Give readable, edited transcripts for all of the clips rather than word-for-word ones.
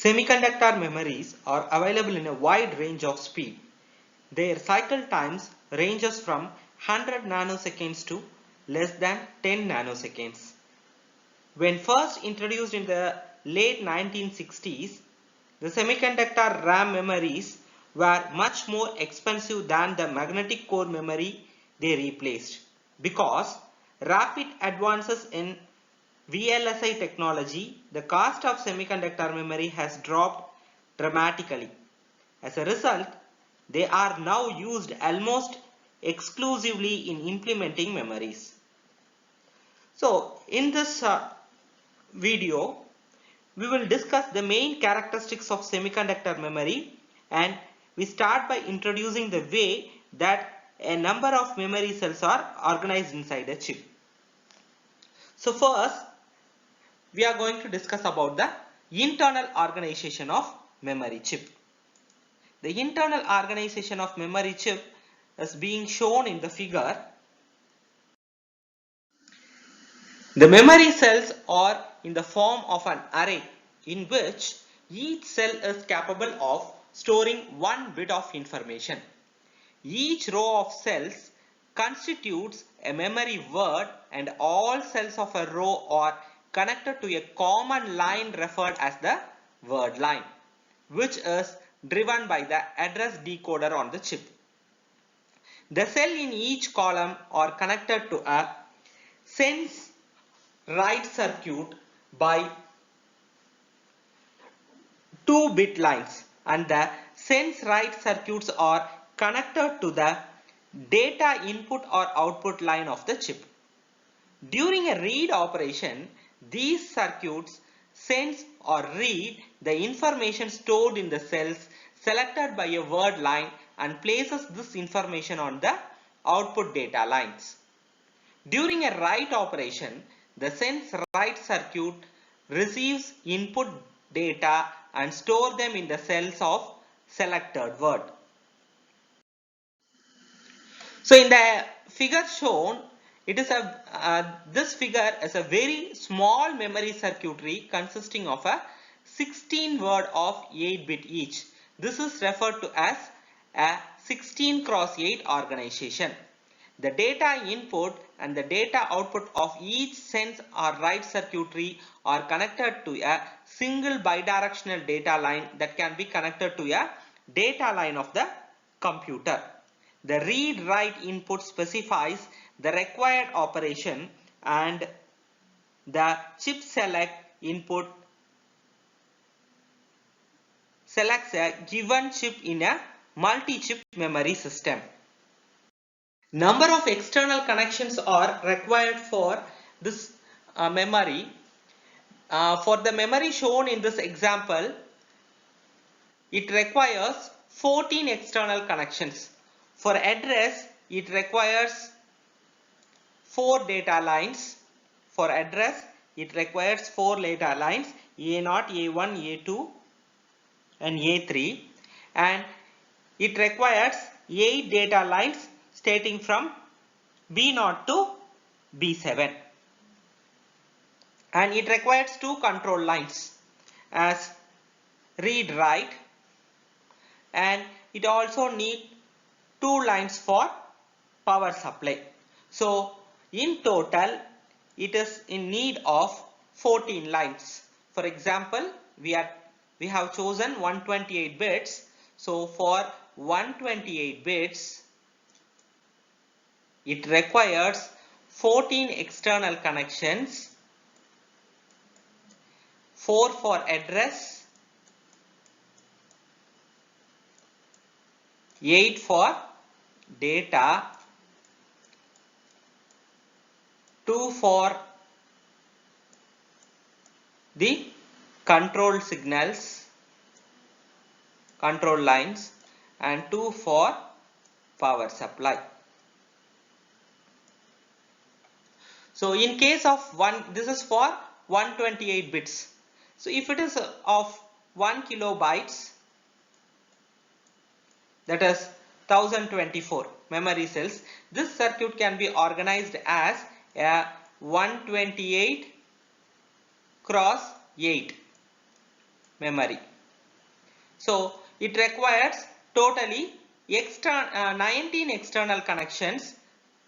Semiconductor memories are available in a wide range of speed. Their cycle times ranges from 100 nanoseconds to less than 10 nanoseconds. When first introduced in the late 1960s, the semiconductor RAM memories were much more expensive than the magnetic core memory they replaced because rapid advances in VLSI technology, the cost of semiconductor memory has dropped dramatically. As a result, they are now used almost exclusively in implementing memories. So, in this video, we will discuss the main characteristics of semiconductor memory, and we start by introducing the way that a number of memory cells are organized inside a chip. So first, we are going to discuss about the internal organization of memory chip. The internal organization of memory chip is being shown in the figure. The memory cells are in the form of an array in which each cell is capable of storing one bit of information. Each row of cells constitutes a memory word, and all cells of a row are connected to a common line referred as the word line, which is driven by the address decoder on the chip. The cell in each column are connected to a sense write circuit by 2-bit lines, and the sense write circuits are connected to the data input or output line of the chip. During a read operation, these circuits sense or read the information stored in the cells selected by a word line and places this information on the output data lines. During a write operation, the sense write circuit receives input data and store them in the cells of selected word. So in the figure shown, it is this figure is a very small memory circuitry consisting of a 16 word of 8-bit each. This is referred to as a 16x8 organization. The data input and the data output of each sense or write circuitry are connected to a single bidirectional data line that can be connected to a data line of the computer. The read-write input specifies the required operation, and the chip select input selects a given chip in a multi-chip memory system. Number of external connections are required for this memory. For the memory shown in this example, it requires 14 external connections. For address, it requires 4 data lines. For address, it requires 4 data lines, A0, A1, A2 and A3, and it requires 8 data lines starting from B0 to B7, and it requires 2 control lines as read write, and it also needs 2 lines for power supply. So in total it is in need of 14 lines. For example, we have chosen 128 bits. So for 128 bits, it requires 14 external connections, 4 for address, 8 for data, 2 for the control signals, control lines, and 2 for power supply. So in case of this is for 128 bits. So if it is of 1 kilobytes, that is 1024 memory cells, this circuit can be organized as a 128 cross 8 memory. So it requires totally 19 external connections.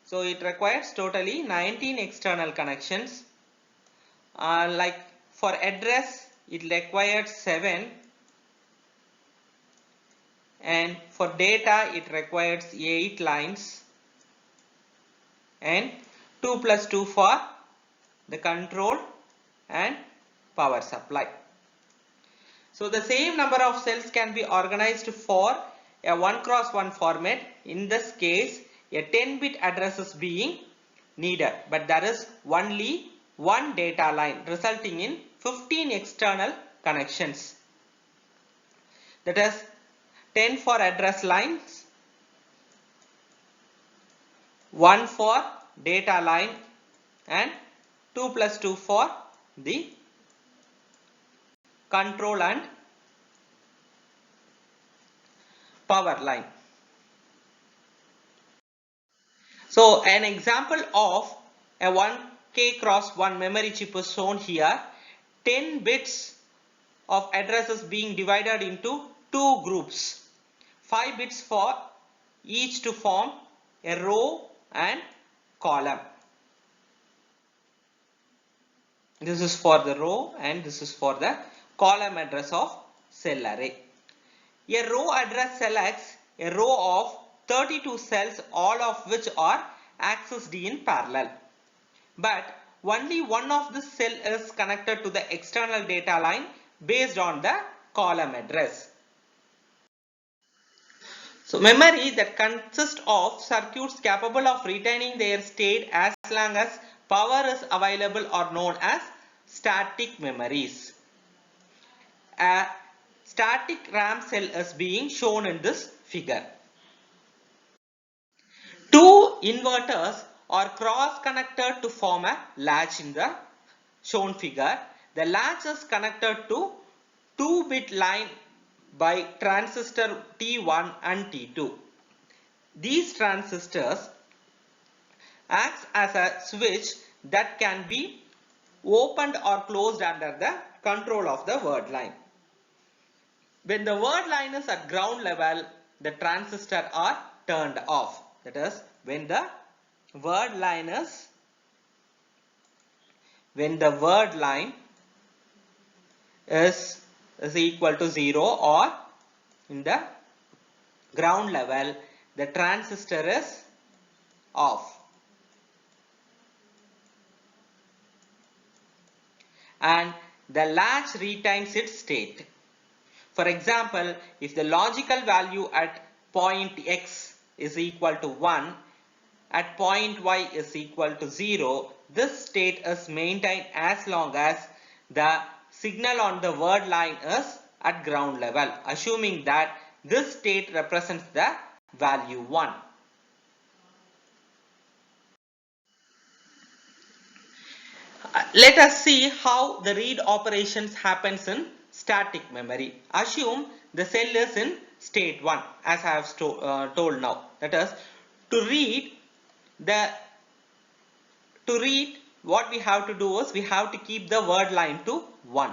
So it requires totally 19 external connections. Like for address it requires 7, and for data it requires 8 lines, and 2 plus 2 for the control and power supply. So the same number of cells can be organized for a 1 cross 1 format. In this case, a 10-bit address is being needed, but there is only one data line, resulting in 15 external connections. That is 10 for address lines, 1 for data line, and 2 plus 2 for the control and power line. So an example of a 1K cross 1 memory chip is shown here. 10 bits of addresses being divided into two groups. 5 bits for each to form a row and column. This is for the row and this is for the column address of cell array. A row address selects a row of 32 cells, all of which are accessed in parallel. But only one of the cell is connected to the external data line based on the column address. So memory that consists of circuits capable of retaining their state as long as power is available are known as static memories. A static RAM cell is being shown in this figure. Two inverters are cross connected to form a latch in the shown figure. The latch is connected to 2-bit line by transistor T1 and T2. These transistors act as a switch that can be opened or closed under the control of the word line. When the word line is at ground level, the transistors are turned off. That is, when the word line is equal to 0 or in the ground level, the transistor is off. And the latch retains its state. For example, if the logical value at point X is equal to 1, at point Y is equal to 0, this state is maintained as long as the signal on the word line is at ground level, assuming that this state represents the value 1. Let us see how the read operations happens in static memory. Assume the cell is in state 1 as I have told now. That is, to read what we have to do is we have to keep the word line to 1.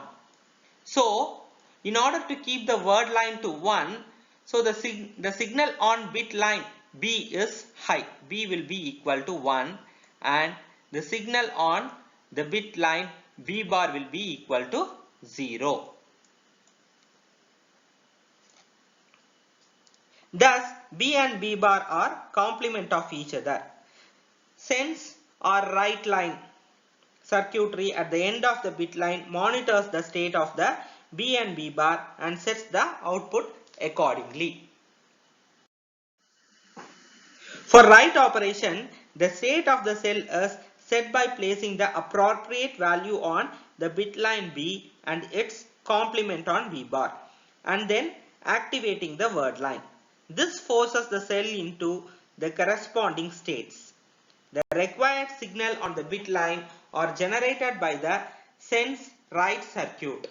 So in order to keep the word line to 1, so the signal on bit line B is high. B will be equal to 1, and the signal on the bit line B bar will be equal to 0. Thus, B and B bar are complement of each other. Sense or write line circuitry at the end of the bit line monitors the state of the B and B bar and sets the output accordingly. For write operation, the state of the cell is set by placing the appropriate value on the bit line B and its complement on B bar, and then activating the word line. This forces the cell into the corresponding states. The required signal on the bit line are generated by the sense write circuit.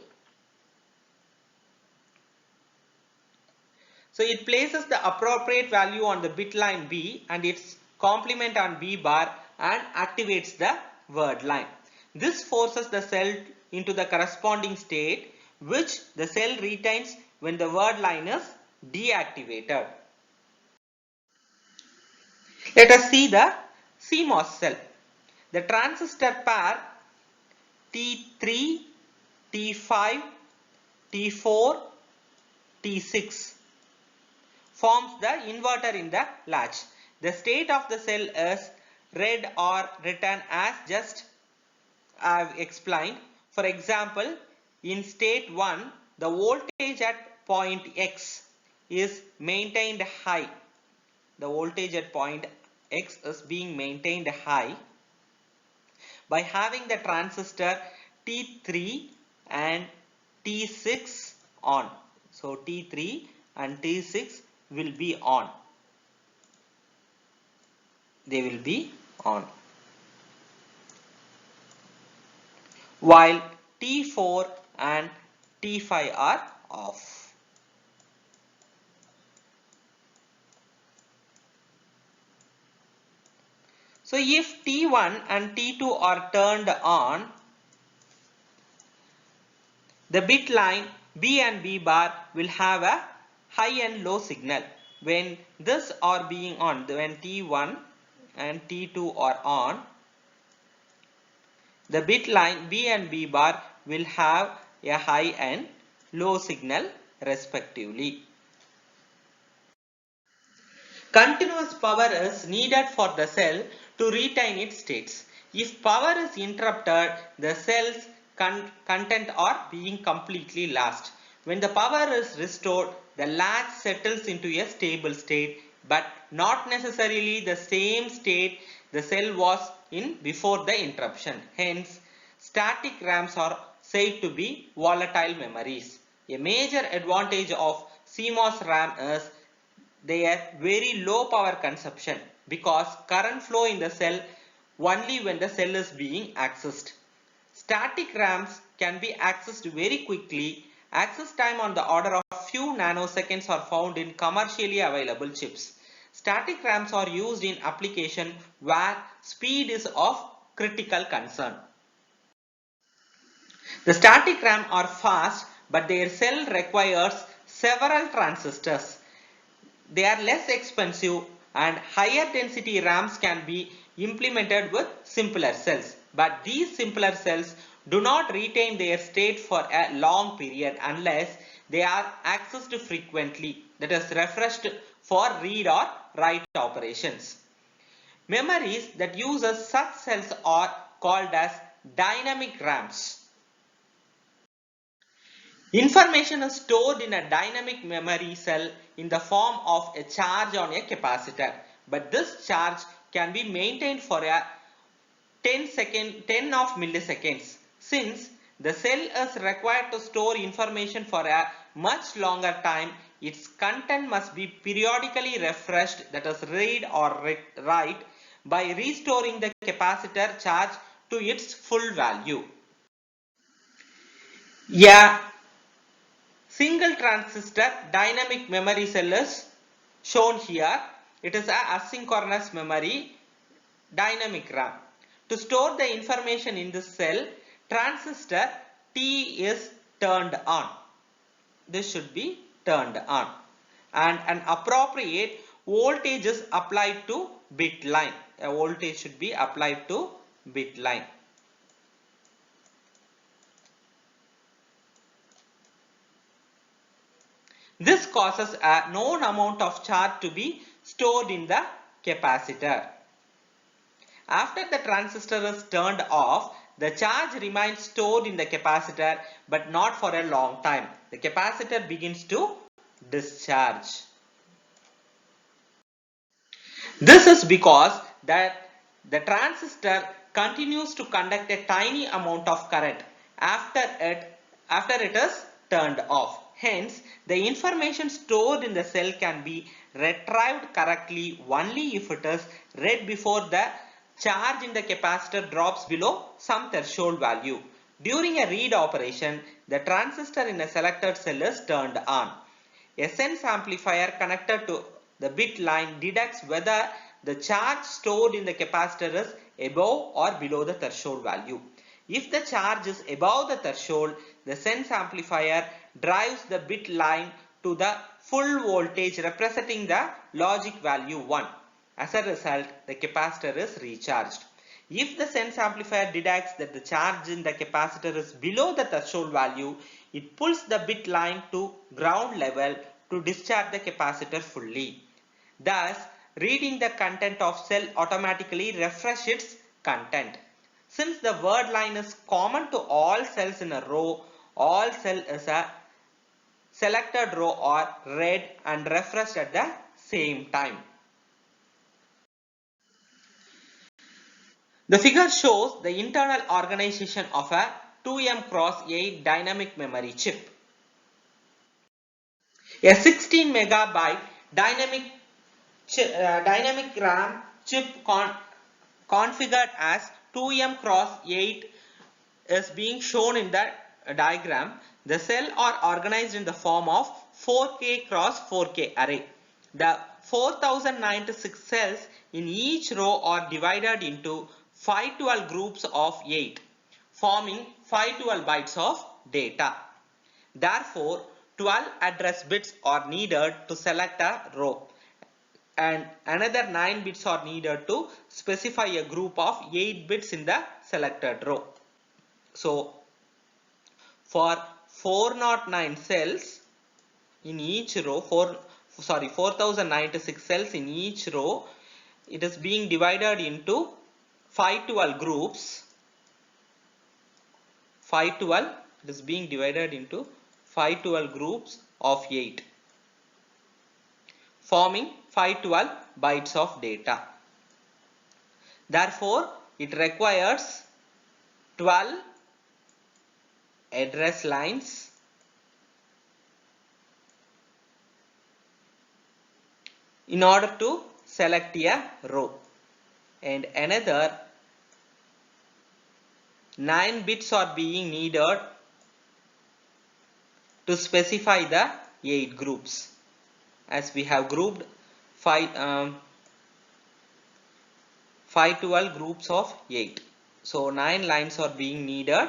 So it places the appropriate value on the bit line B and its complement on B bar and activates the word line. This forces the cell into the corresponding state, which the cell retains when the word line is deactivated. Let us see the CMOS cell. The transistor pair T3, T5, T4, T6 forms the inverter in the latch. The state of the cell is read or written as just I have explained. For example, in state 1, the voltage at point X is maintained high. The voltage at point X is being maintained high by having the transistor T3 and T6 on. So T3 and T6 will be on. They will be on. While T4 and T5 are off. So if T1 and T2 are turned on, the bit line B and B bar will have a high and low signal. When this are being on, when T1 and T2 are on, the bit line B and B bar will have a high and low signal respectively. Continuous power is needed for the cell to retain its states. If power is interrupted, the cell's content are being completely lost. When the power is restored, the latch settles into a stable state, but not necessarily the same state the cell was in before the interruption. Hence, static RAMs are said to be volatile memories. A major advantage of CMOS RAM is their very low power consumption because current flow in the cell only when the cell is being accessed. Static RAMs can be accessed very quickly. Access time on the order of few nanoseconds are found in commercially available chips. Static RAMs are used in application where speed is of critical concern. The static RAM are fast, but their cell requires several transistors. They are less expensive and higher density RAMs can be implemented with simpler cells. But these simpler cells do not retain their state for a long period unless they are accessed frequently, that is refreshed for read or write operations. Memories that uses such cells are called as dynamic RAMs. Information is stored in a dynamic memory cell in the form of a charge on a capacitor, but this charge can be maintained for a 10 of milliseconds. Since the cell is required to store information for a much longer time, its content must be periodically refreshed, that is read or write, by restoring the capacitor charge to its full value. Yeah. Single transistor dynamic memory cell is shown here. It is a asynchronous memory dynamic RAM. To store the information in this cell, transistor T is turned on. This should be turned on. And an appropriate voltage is applied to bit line. A voltage should be applied to bit line. This causes a known amount of charge to be stored in the capacitor. After the transistor is turned off, the charge remains stored in the capacitor but not for a long time. The capacitor begins to discharge. This is because that the transistor continues to conduct a tiny amount of current after it is turned off. Hence, the information stored in the cell can be retrieved correctly only if it is read before the charge in the capacitor drops below some threshold value. During a read operation, the transistor in a selected cell is turned on. A sense amplifier connected to the bit line detects whether the charge stored in the capacitor is above or below the threshold value. If the charge is above the threshold, the sense amplifier drives the bit line to the full voltage representing the logic value 1. As a result, the capacitor is recharged. If the sense amplifier detects that the charge in the capacitor is below the threshold value, it pulls the bit line to ground level to discharge the capacitor fully. Thus, reading the content of cell automatically refresh its content. Since the word line is common to all cells in a row, all cell is a selected row are read and refreshed at the same time. The figure shows the internal organization of a 2M x 8 dynamic memory chip. A 16 megabyte dynamic RAM chip configured as 2M x 8 is being shown in the diagram. The cells are organized in the form of 4K x 4K array. The 4096 cells in each row are divided into 512 groups of 8, forming 512 bytes of data. Therefore, 12 address bits are needed to select a row, and another 9 bits are needed to specify a group of 8 bits in the selected row. So, for 409 cells in each row, 4096 cells in each row, it is being divided into 512 groups. 512, it is being divided into 512 groups of 8, forming 512 bytes of data. Therefore, it requires 12 address lines in order to select a row, and another 9 bits are being needed to specify the 8 groups, as we have grouped 512 groups of 8. So 9 lines are being needed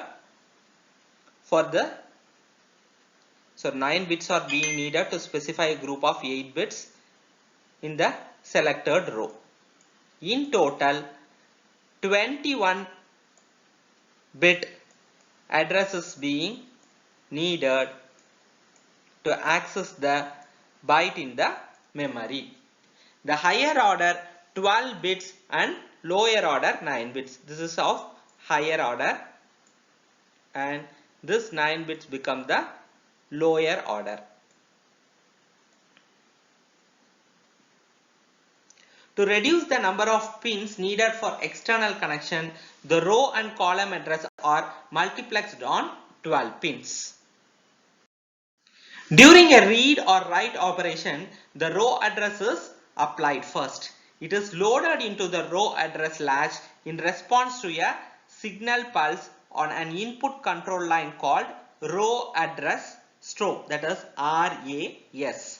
for the 9 bits are being needed to specify a group of 8 bits in the selected row. In total, 21 bit addresses being needed to access the byte in the memory. The higher order 12 bits and lower order 9 bits. This is of higher order, and this 9 bits become the lower order. To reduce the number of pins needed for external connection, the row and column address are multiplexed on 12 pins. During a read or write operation, the row address is applied first. It is loaded into the row address latch in response to a signal pulse on an input control line called row address strobe, that is RAS.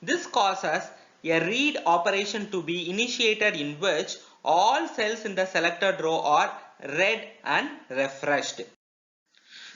This causes a read operation to be initiated in which all cells in the selected row are read and refreshed.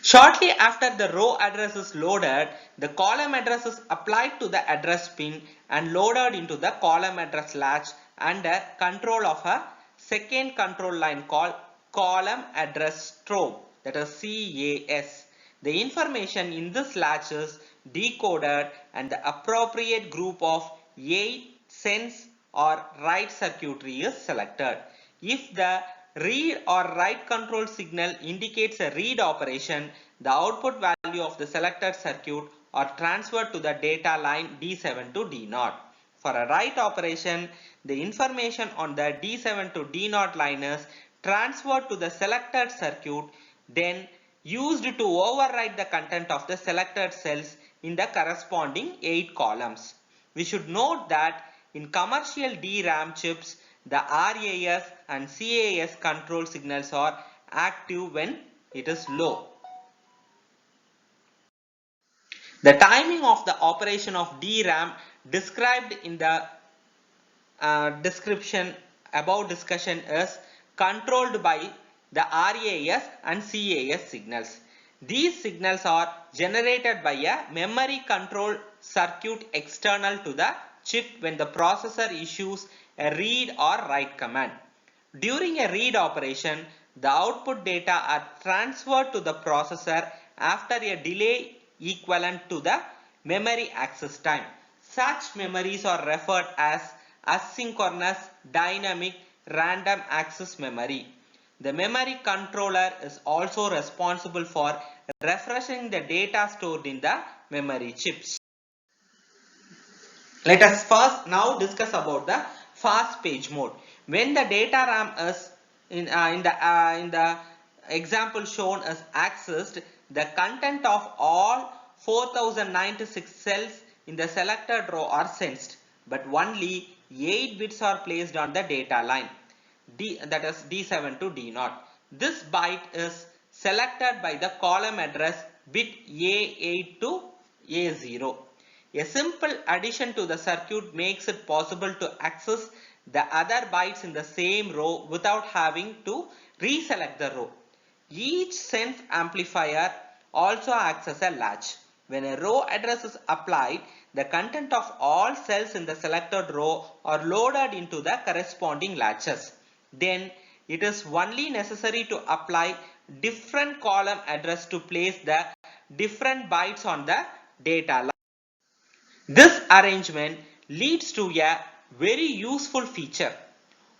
Shortly after the row address is loaded, the column address is applied to the address pin and loaded into the column address latch under control of a second control line called column address strobe, that is CAS. The information in this latch is decoded and the appropriate group of 8 sense or write circuitry is selected. If the read or write control signal indicates a read operation, the output value of the selected circuit are transferred to the data line D7 to D0. For a write operation, the information on the D7 to D0 line is transferred to the selected circuit, then used to overwrite the content of the selected cells in the corresponding 8 columns. We should note that in commercial DRAM chips, the RAS and CAS control signals are active when it is low. The timing of the operation of DRAM described in the description above discussion is controlled by the RAS and CAS signals. These signals are generated by a memory control circuit external to the chip when the processor issues a read or write command. During a read operation, the output data are transferred to the processor after a delay equivalent to the memory access time. Such memories are referred as asynchronous dynamic random access memory. The memory controller is also responsible for refreshing the data stored in the memory chips. Let us first now discuss about the fast page mode. When the data RAM is in the example shown as accessed, the content of all 4096 cells in the selected row are sensed, but only 8 bits are placed on the data line, that is D7 to D0. This byte is selected by the column address bit A8 to A0. A simple addition to the circuit makes it possible to access the other bytes in the same row without having to reselect the row. Each sense amplifier also acts as a latch. When a row address is applied, the content of all cells in the selected row are loaded into the corresponding latches. Then it is only necessary to apply different column address to place the different bytes on the data line. This arrangement leads to a very useful feature.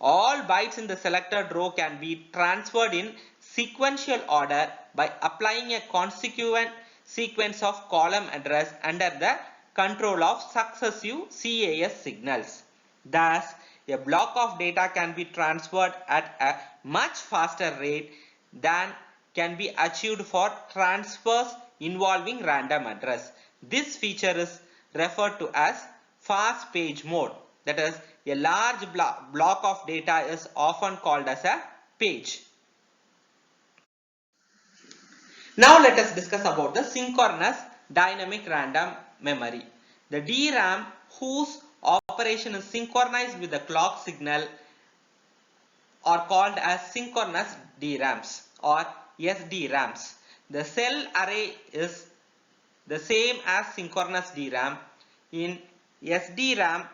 All bytes in the selected row can be transferred in sequential order by applying a consecutive sequence of column address under the control of successive CAS signals. Thus, a block of data can be transferred at a much faster rate than can be achieved for transfers involving random address. This feature is referred to as fast page mode. That is, a large block of data is often called as a page. Now let us discuss about the synchronous dynamic random memory. The DRAM whose operation is synchronized with the clock signal are called as synchronous DRAMs or SDRAMs. The cell array is the same as synchronous DRAM. In SDRAM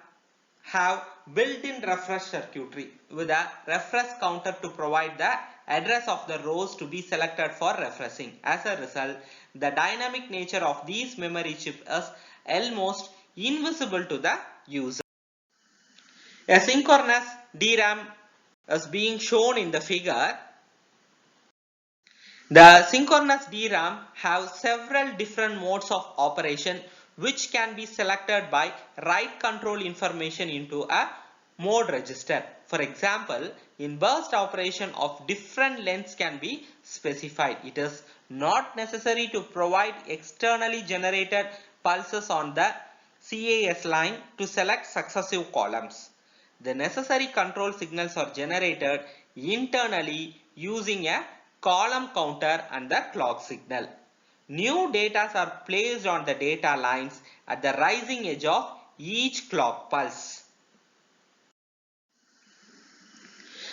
have built-in refresh circuitry with a refresh counter to provide the address of the rows to be selected for refreshing. As a result, the dynamic nature of these memory chips is almost invisible to the user. A synchronous DRAM is being shown in the figure. The synchronous DRAM have several different modes of operation which can be selected by write control information into a mode register. For example, in burst operation of different lengths can be specified. It is not necessary to provide externally generated pulses on the CAS line to select successive columns. The necessary control signals are generated internally using a column counter and the clock signal. New data are placed on the data lines at the rising edge of each clock pulse.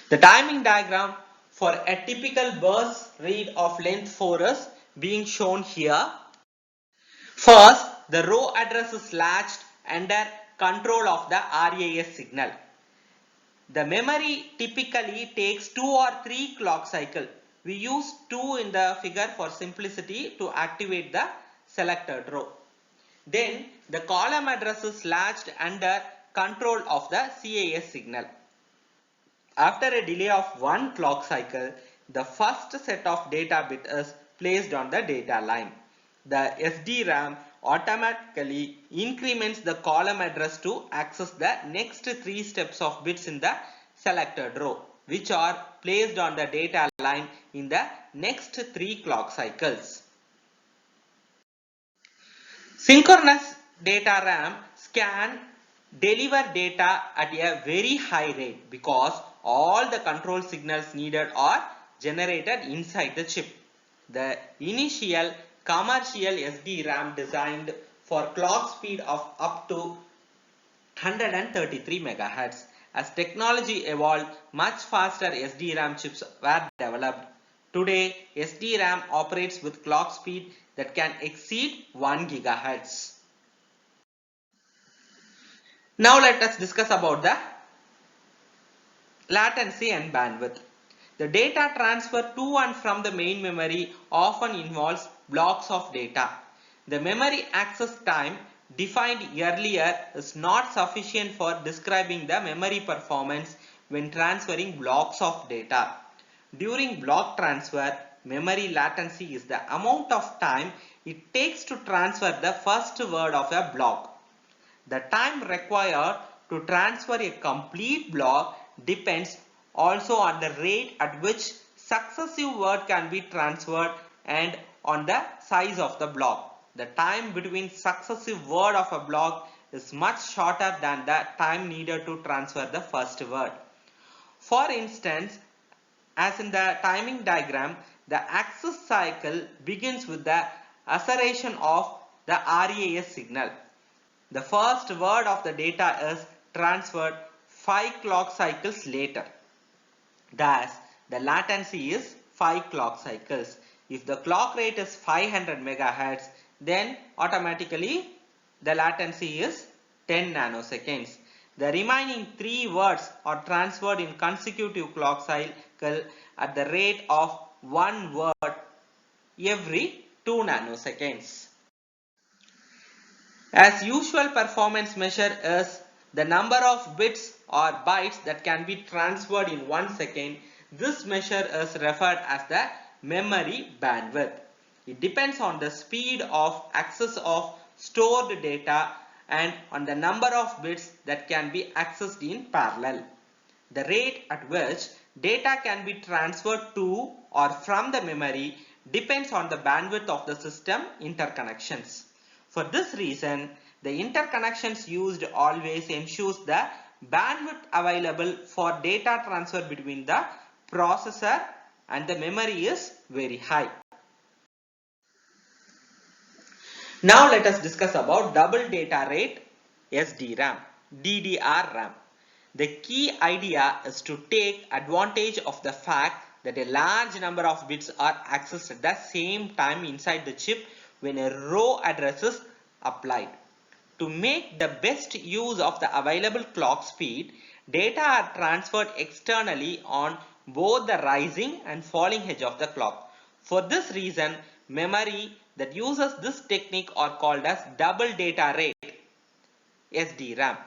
The timing diagram for a typical burst read of length 4 is being shown here. First, the row address is latched under control of the RAS signal. The memory typically takes 2 or 3 clock cycles. We use 2 in the figure for simplicity to activate the selected row. Then the column address is latched under control of the CAS signal. After a delay of 1 clock cycle, the first set of data bit is placed on the data line. The SDRAM automatically increments the column address to access the next 3 steps of bits in the selected row, which are placed on the data line in the next 3 clock cycles. Synchronous data RAM can deliver data at a very high rate because all the control signals needed are generated inside the chip. The initial commercial SDRAM designed for clock speed of up to 133 MHz. As technology evolved, much faster SDRAM chips were developed Today, SDRAM operates with clock speed that can exceed 1 GHz. Now let us discuss about the latency and bandwidth. The data transfer to and from the main memory often involves blocks of data. The memory access time defined earlier is not sufficient for describing the memory performance when transferring blocks of data. During block transfer, memory latency is the amount of time it takes to transfer the first word of a block. The time required to transfer a complete block depends also on the rate at which successive word can be transferred and on the size of the block. The time between successive word of a block is much shorter than the time needed to transfer the first word. For instance, as in the timing diagram, the access cycle begins with the acceleration of the RAS signal. The first word of the data is transferred 5 clock cycles later. Thus, the latency is 5 clock cycles. If the clock rate is 500 MHz, then automatically the latency is 10 nanoseconds. The remaining 3 words are transferred in consecutive clock cycle at the rate of 1 word every 2 nanoseconds. As usual performance measure is the number of bits or bytes that can be transferred in 1 second. This measure is referred as the memory bandwidth. It depends on the speed of access of stored data and on the number of bits that can be accessed in parallel. The rate at which data can be transferred to or from the memory depends on the bandwidth of the system interconnections. For this reason, the interconnections used always ensures the bandwidth available for data transfer between the processor and the memory is very high. Now let us discuss about double data rate SDRAM, DDR-RAM. The key idea is to take advantage of the fact that a large number of bits are accessed at the same time inside the chip when a row address is applied. To make the best use of the available clock speed, data are transferred externally on both the rising and falling edge of the clock. For this reason, memory that uses this technique are called as double data rate SDRAM.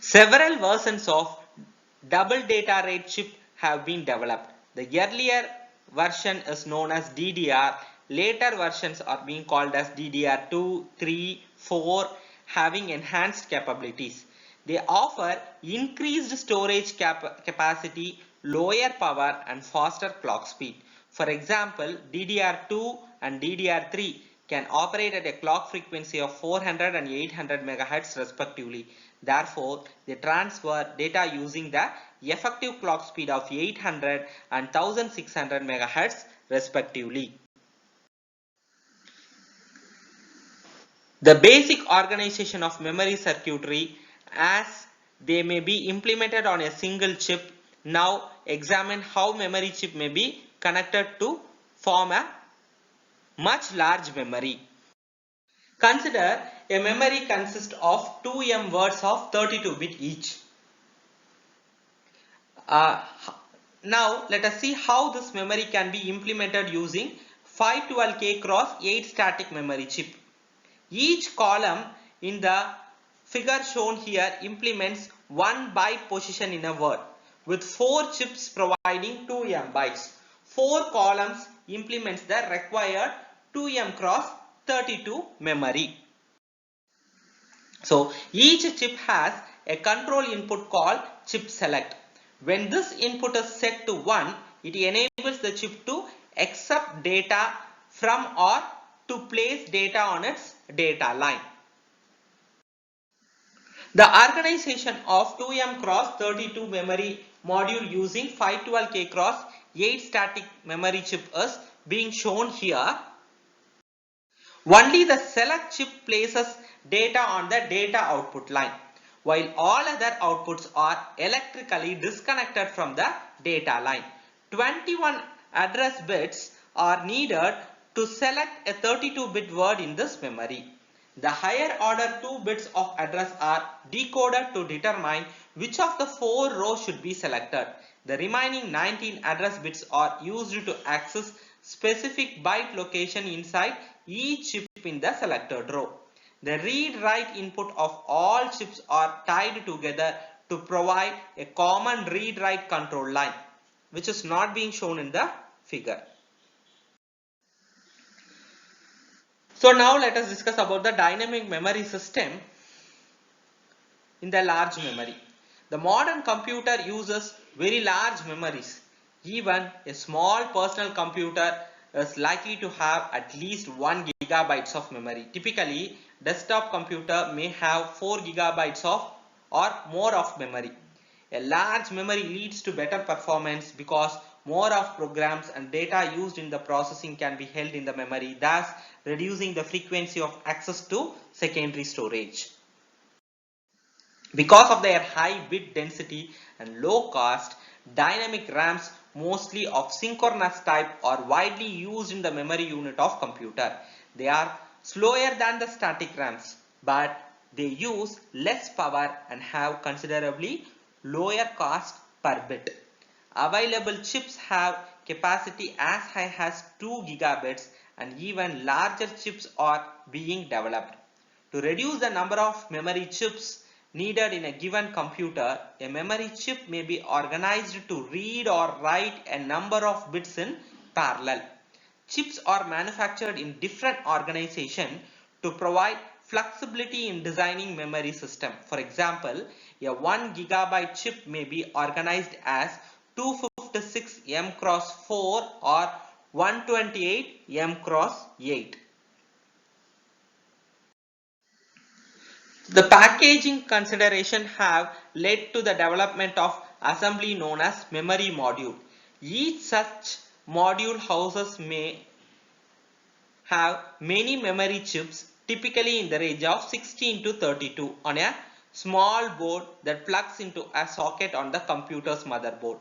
Several versions of double data rate chip have been developed. The earlier version is known as DDR. Later versions are being called as DDR2, 3, 4, having enhanced capabilities. They offer increased storage capacity, lower power and faster clock speed. For example, DDR2 and DDR3 can operate at a clock frequency of 400 and 800 MHz respectively. Therefore, they transfer data using the effective clock speed of 800 and 1600 MHz respectively. The basic organization of memory circuitry as they may be implemented on a single chip. Now examine how memory chip may be connected to form a much large memory. Consider a memory consists of 2M words of 32 bit each. Now let us see how this memory can be implemented using 512K x 8 static memory chip. Each column in the figure shown here implements 1 byte position in a word with 4 chips providing 2M bytes. 4 columns implements the required 2M x 32 memory. So each chip has a control input called chip select. When this input is set to 1, it enables the chip to accept data from or to place data on its data line. The organization of 2M x 32 memory module using 512K x 8 static memory chip is being shown here. Only the select chip places data on the data output line. while all other outputs are electrically disconnected from the data line. 21 address bits are needed to select a 32-bit word in this memory. The higher order 2 bits of address are decoded to determine which of the 4 rows should be selected. The remaining 19 address bits are used to access specific byte location inside each chip in the selected row. The read-write input of all chips are tied together to provide a common read-write control line, which is not being shown in the figure. So now let us discuss about the dynamic memory system in the large memory. The modern computer uses very large memories. Even a small personal computer is likely to have at least 1 gigabytes of memory. Typically, desktop computer may have 4 gigabytes of or more of memory. A large memory leads to better performance because more of programs and data used in the processing can be held in the memory, thus reducing the frequency of access to secondary storage. Because of their high bit density and low cost, dynamic RAMs, mostly of synchronous type, are widely used in the memory unit of computer. They are slower than the static RAMs, but they use less power and have considerably lower cost per bit. Available chips have capacity as high as 2 gigabits, and even larger chips are being developed. To reduce the number of memory chips needed in a given computer, a memory chip may be organized to read or write a number of bits in parallel. Chips are manufactured in different organizations to provide flexibility in designing memory system. For example, a 1 gigabyte chip may be organized as 256 M cross 4 or 128 M cross 8. The packaging consideration have led to the development of assembly known as memory module. Each such module houses may have many memory chips, typically in the range of 16 to 32, on a small board that plugs into a socket on the computer's motherboard.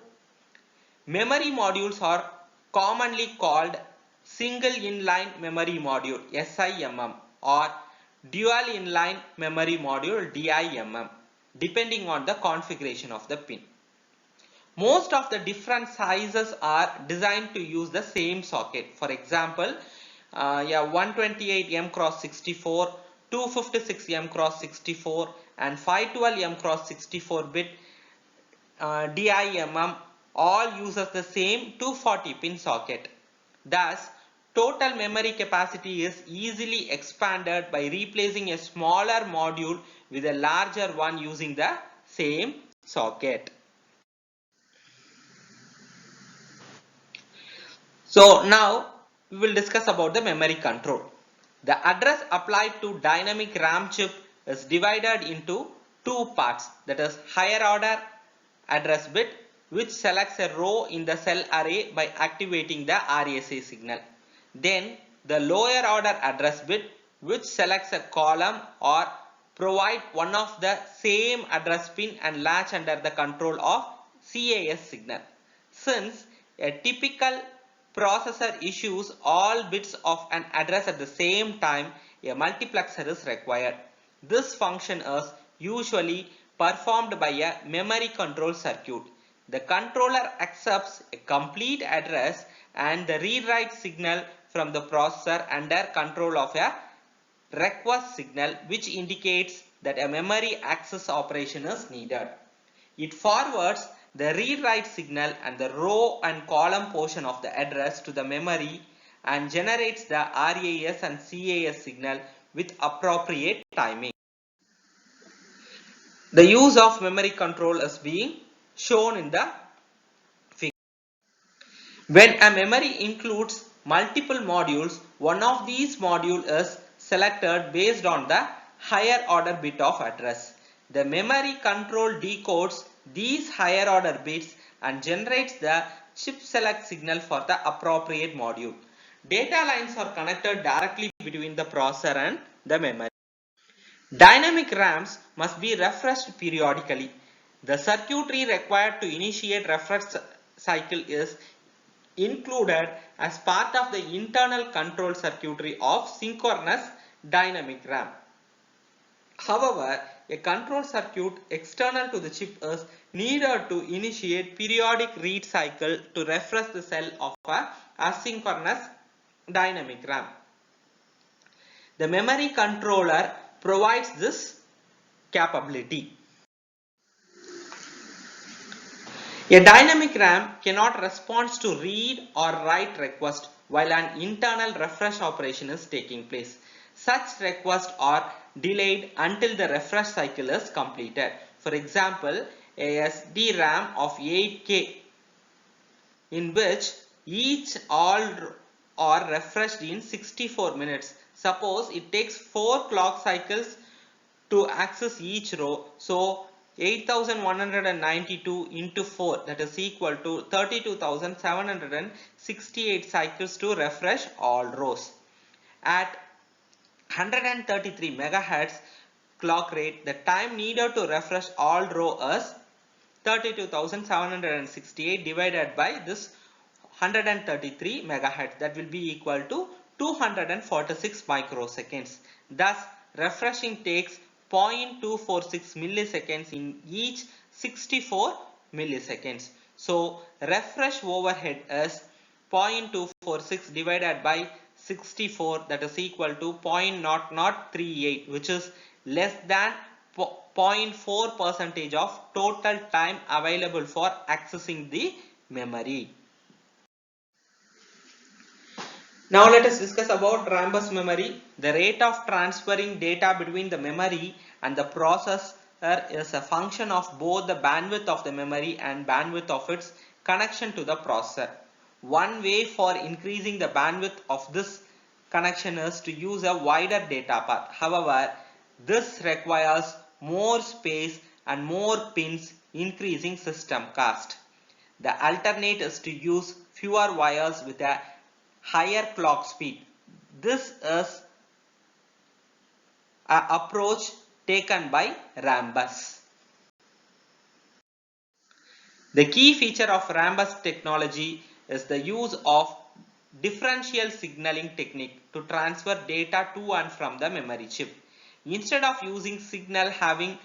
Memory modules are commonly called single inline memory module (SIMM) or dual inline memory module (DIMM), depending on the configuration of the pin. Most of the different sizes are designed to use the same socket. For example, 128 M cross 64, 256 M cross 64 and 512 M cross 64 bit DIMM all uses the same 240 pin socket. Thus, total memory capacity is easily expanded by replacing a smaller module with a larger one using the same socket. So now we will discuss about the memory control. The address applied to dynamic RAM chip is divided into two parts, that is higher order address bit, which selects a row in the cell array by activating the RSA signal. Then the lower order address bit, which selects a column or provide one of the same address pin and latch under the control of CAS signal. Since a typical processor issues all bits of an address at the same time, a multiplexer is required. This function is usually performed by a memory control circuit. The controller accepts a complete address and the read-write signal from the processor under control of a request signal, which indicates that a memory access operation is needed. It forwards the read-write signal and the row and column portion of the address to the memory and generates the RAS and CAS signal with appropriate timing. The use of memory control is being shown in the figure. When a memory includes multiple modules, one of these modules is selected based on the higher order bit of address. The memory control decodes these higher order bits and generates the chip select signal for the appropriate module. Data lines are connected directly between the processor and the memory. Dynamic RAMs must be refreshed periodically. The circuitry required to initiate refresh cycle is included as part of the internal control circuitry of synchronous dynamic RAM. However, a control circuit external to the chip is needed to initiate periodic read cycle to refresh the cell of a asynchronous dynamic RAM. The memory controller provides this capability. A dynamic RAM cannot respond to read or write request while an internal refresh operation is taking place. Such requests are delayed until the refresh cycle is completed. For example, a SDRAM of 8K in which each all are refreshed in 64 minutes. Suppose it takes 4 clock cycles to access each row. So 8192 into 4, that is equal to 32,768 cycles to refresh all rows. At 133 megahertz clock rate, the time needed to refresh all rows is 32,768 divided by this 133 megahertz, that will be equal to 246 microseconds. Thus, refreshing takes 0.246 milliseconds in each 64 milliseconds. So, refresh overhead is 0.246 divided by 64, that is equal to 0.0038, which is less than 0.4 percentage of total time available for accessing the memory. Now let us discuss about RAM bus memory. The rate of transferring data between the memory and the processor is a function of both the bandwidth of the memory and bandwidth of its connection to the processor. One way for increasing the bandwidth of this connection is to use a wider data path. However, this requires more space and more pins, increasing system cost. The alternate is to use fewer wires with a higher clock speed. This is an approach taken by RAM bus. The key feature of RAM bus technology is the use of differential signaling technique to transfer data to and from the memory chip. Instead of using signal having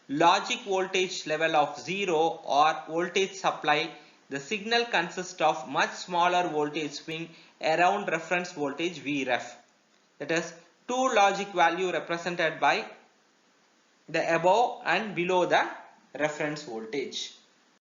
logic voltage level of 0 or voltage supply, the signal consists of much smaller voltage swing around reference voltage Vref. That is, two logic value represented by the above and below the reference voltage.